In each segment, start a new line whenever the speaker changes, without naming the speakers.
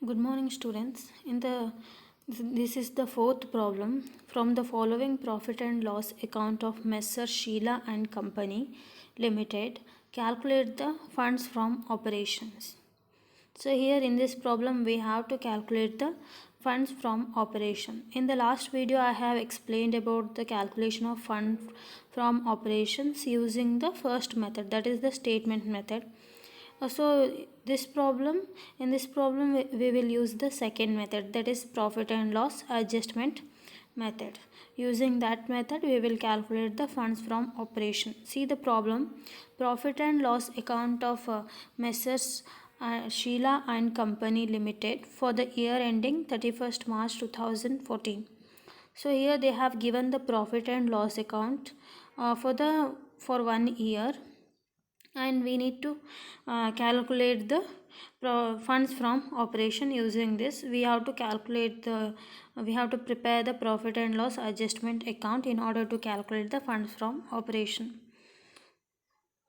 Good morning, students. This is the fourth problem. From the following profit and loss account of Messer Sheila and Company Limited, calculate the funds from operations. So here in this problem we have to calculate the funds from operation. In the last video I have explained about the calculation of fund from operations using the first method, that is the statement method. So in this problem we will use the second method, that is profit and loss adjustment method. Using that method we will calculate the funds from operation. See the problem. Profit and loss account of Messrs Sheila and Company Limited for the year ending 31st March 2014. So here they have given the profit and loss account for 1 year, and we need to calculate the funds from operation. Using this we have to prepare the profit and loss adjustment account in order to calculate the funds from operation.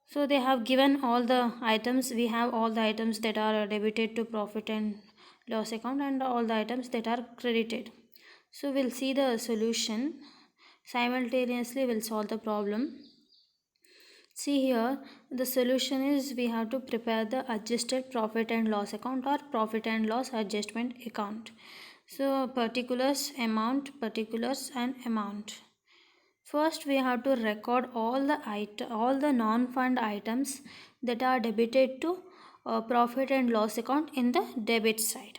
So they have given all the items. We have all the items that are debited to profit and loss account and all the items that are credited. So we'll see the solution. Simultaneously we'll solve the problem. See here, the solution is we have to prepare the adjusted profit and loss account or profit and loss adjustment account. So particulars, and amount. First we have to record all the non-fund items that are debited to profit and loss account in the debit side.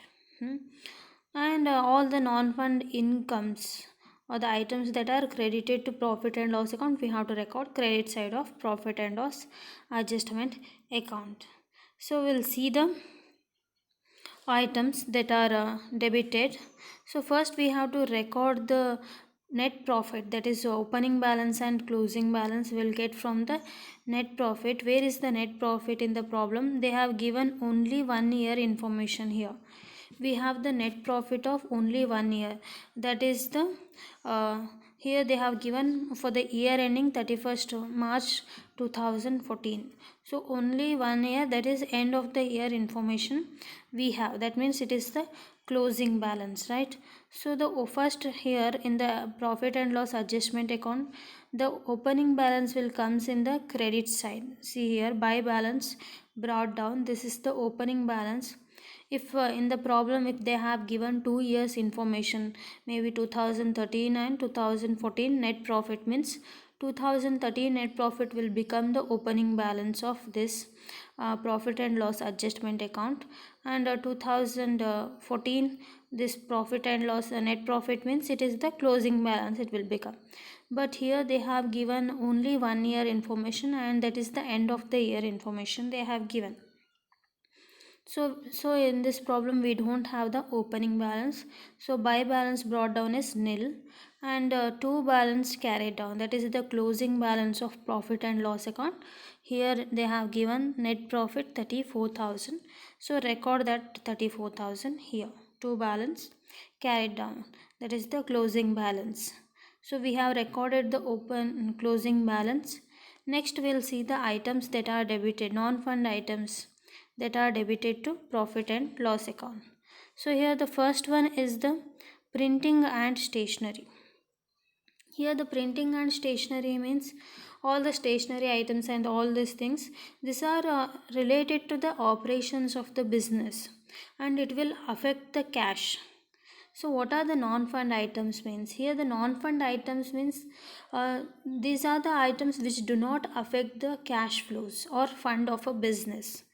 And all the non-fund incomes or the items that are credited to profit and loss account, we have to record credit side of profit and loss adjustment account. So we'll see the items that are debited. So first we have to record the net profit, that is opening balance and closing balance we'll get from the net profit. Where is the net profit in the problem? They have given only 1 year information here. We have the net profit of only 1 year, that is the here they have given for the year ending 31st March 2014. So only 1 year, that is end of the year information we have. That means it is the closing balance, right? So the first here in the profit and loss adjustment account, the opening balance will comes in the credit side. See here, by balance brought down, this is the opening balance. If in the problem if they have given 2 years information, maybe 2013 and 2014 net profit, means 2013 net profit will become the opening balance of this profit and loss adjustment account, and 2014 this profit and loss net profit means it is the closing balance it will become. But here they have given only 1 year information, and that is the end of the year information they have given. So in this problem we don't have the opening balance, so by balance brought down is nil, and to balance carried down, that is the closing balance of profit and loss account. Here they have given net profit 34,000, so record that 34,000 here. To balance carried down, that is the closing balance. So we have recorded the open closing balance. Next we'll see the items that are debited, non-fund items that are debited to profit and loss account. So here the first one is the printing and stationery. Here the printing and stationery means all the stationery items and all these things. These are related to the operations of the business, and it will affect the cash. So what are the non-fund items means? Here the non-fund items means these are the items which do not affect the cash flows or fund of a business.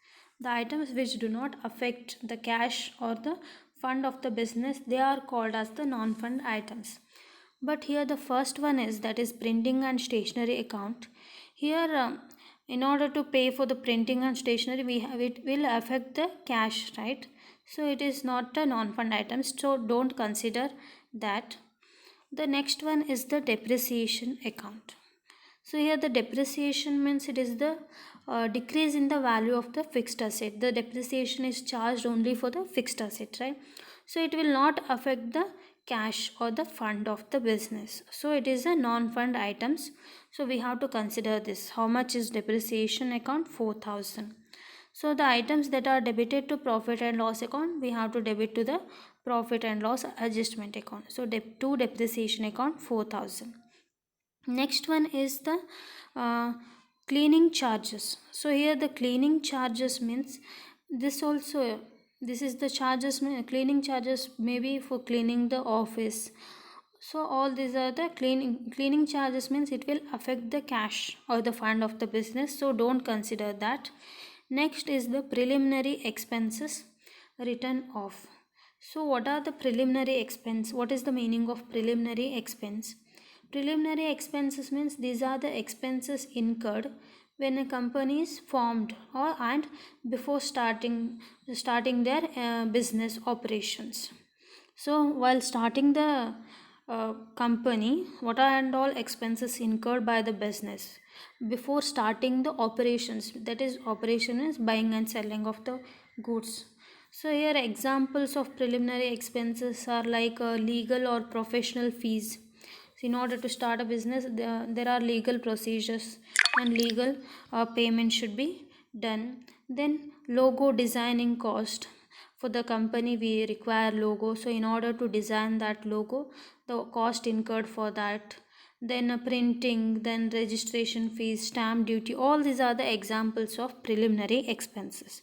The items which do not affect the cash or the fund of the business, they are called as the non-fund items. But here the first one is, that is printing and stationery account. Here in order to pay for the printing and stationery, it will affect the cash, right? So it is not a non-fund item, so don't consider that. The next one is the depreciation account. So here the depreciation means it is the decrease in the value of the fixed asset. The depreciation is charged only for the fixed asset, right? So it will not affect the cash or the fund of the business. So it is a non-fund items. So we have to consider this. How much is depreciation account? 4,000. So the items that are debited to profit and loss account, we have to debit to the profit and loss adjustment account. So to depreciation account 4,000. Next one is the uh, cleaning charges. So here the cleaning charges means this also, this is the charges, cleaning charges maybe for cleaning the office. So all these are the cleaning charges means it will affect the cash or the fund of the business, so don't consider that. Next is the preliminary expenses written off. So what are the preliminary expense? What is the meaning of preliminary expense? Preliminary expenses means these are the expenses incurred when a company is formed or and before starting their business operations. So while starting the company, what are and all expenses incurred by the business before starting the operations? That is, operation is buying and selling of the goods. So here examples of preliminary expenses are like legal or professional fees. So in order to start a business, there are legal procedures and legal payment should be done. Then logo designing cost. For the company we require logo, so in order to design that logo, the cost incurred for that. Then printing, then registration fees, stamp duty, all these are the examples of preliminary expenses.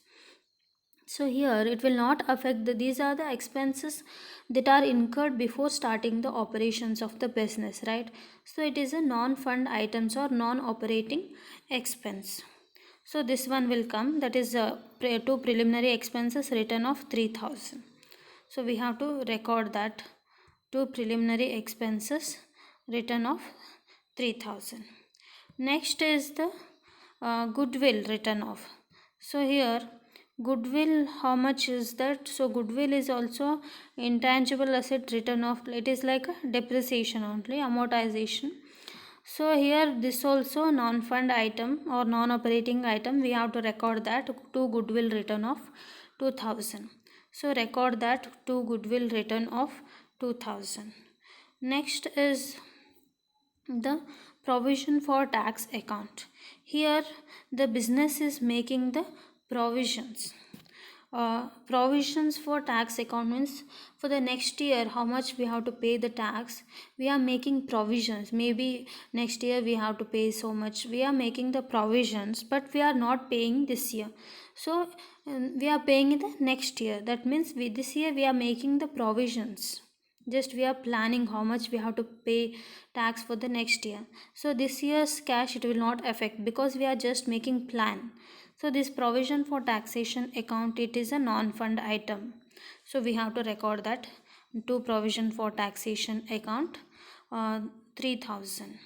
So here it will not affect these are the expenses that are incurred before starting the operations of the business, right? So it is a non-fund items or non-operating expense. So this one will come, that is two preliminary expenses written of 3,000. So we have to record that two preliminary expenses written of 3,000. Next is the goodwill written off. So here goodwill, how much is that? So goodwill is also intangible asset written off. It is like a depreciation only, amortization. So here this also non-fund item or non-operating item, we have to record that to goodwill written off 2,000. So record that to goodwill written off 2,000. Next is the provision for tax account. Here the business is making the provisions. Provisions for tax account means for the next year how much we have to pay the tax, we are making provisions. Maybe next year we have to pay so much, we are making the provisions, but we are not paying this year. So we are paying in the next year. That means this year we are making the provisions, just we are planning how much we have to pay tax for the next year. So this year's cash it will not affect because we are just making plan. So this provision for taxation account, it is a non-fund item, so we have to record that to provision for taxation account 3,000.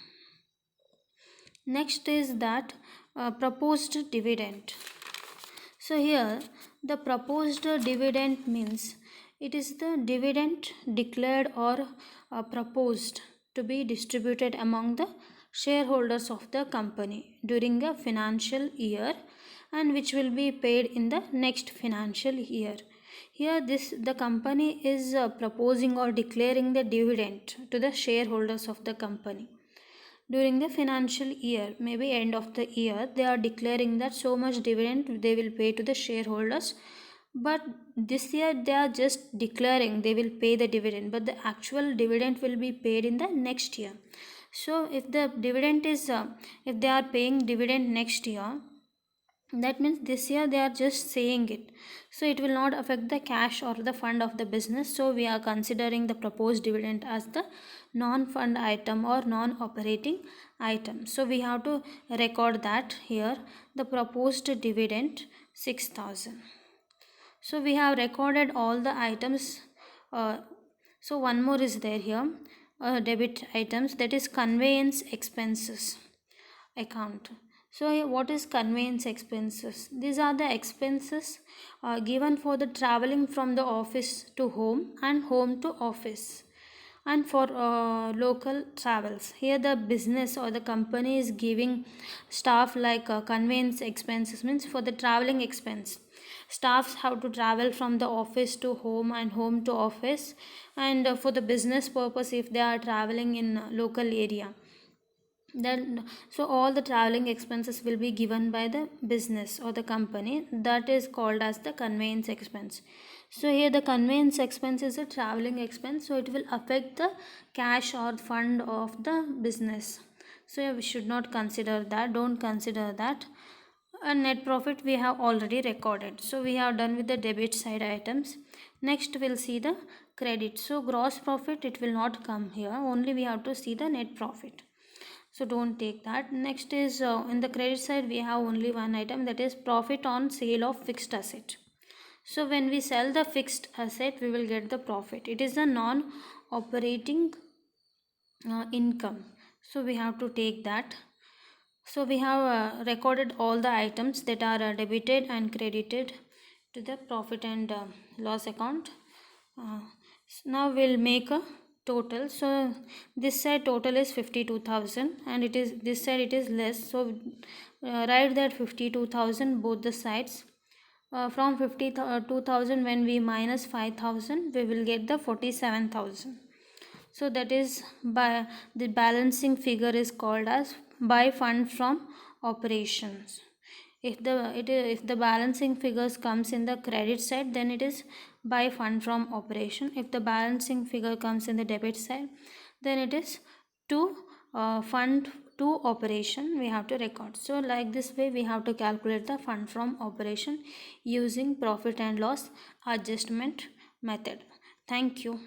Next is that proposed dividend. So here the proposed dividend means it is the dividend declared or proposed to be distributed among the shareholders of the company during a financial year and which will be paid in the next financial year. Here the company is proposing or declaring the dividend to the shareholders of the company during the financial year, maybe end of the year, they are declaring that so much dividend they will pay to the shareholders. But this year they are just declaring they will pay the dividend, but the actual dividend will be paid in the next year. So if the dividend is if they are paying dividend next year, that means this year they are just saying it, so it will not affect the cash or the fund of the business. So we are considering the proposed dividend as the non-fund item or non-operating item. So we have to record that here, the proposed dividend 6,000. So we have recorded all the items. So one more is there here, debit items, that is conveyance expenses account. So what is conveyance expenses? These are the expenses given for the traveling from the office to home and home to office and for local travels. Here the business or the company is giving staff like conveyance expenses means for the traveling expense. Staffs have to travel from the office to home and home to office, and for the business purpose if they are traveling in local area, then so all the traveling expenses will be given by the business or the company, that is called as the conveyance expense. So here the conveyance expense is a traveling expense, so it will affect the cash or fund of the business. So we should not consider that, don't consider that. And net profit we have already recorded, so we have done with the debit side items. Next we'll see the credit. So gross profit, it will not come here, only we have to see the net profit, so don't take that. Next is in the credit side we have only one item, that is profit on sale of fixed asset. So when we sell the fixed asset we will get the profit, it is a non operating income, so we have to take that. So we have recorded all the items that are debited and credited to the profit and loss account. Now we'll make a total. So this side total is 52,000 and it is this side it is less. So write that 52,000 both the sides. From 52,000 when we minus 5,000 we will get the 47,000. So that is by the balancing figure is called as by fund from operations. If the balancing figures comes in the credit side, then it is by fund from operation. If the balancing figure comes in the debit side, then it is to fund to operation we have to record. So like this way we have to calculate the fund from operation using profit and loss adjustment method. Thank you.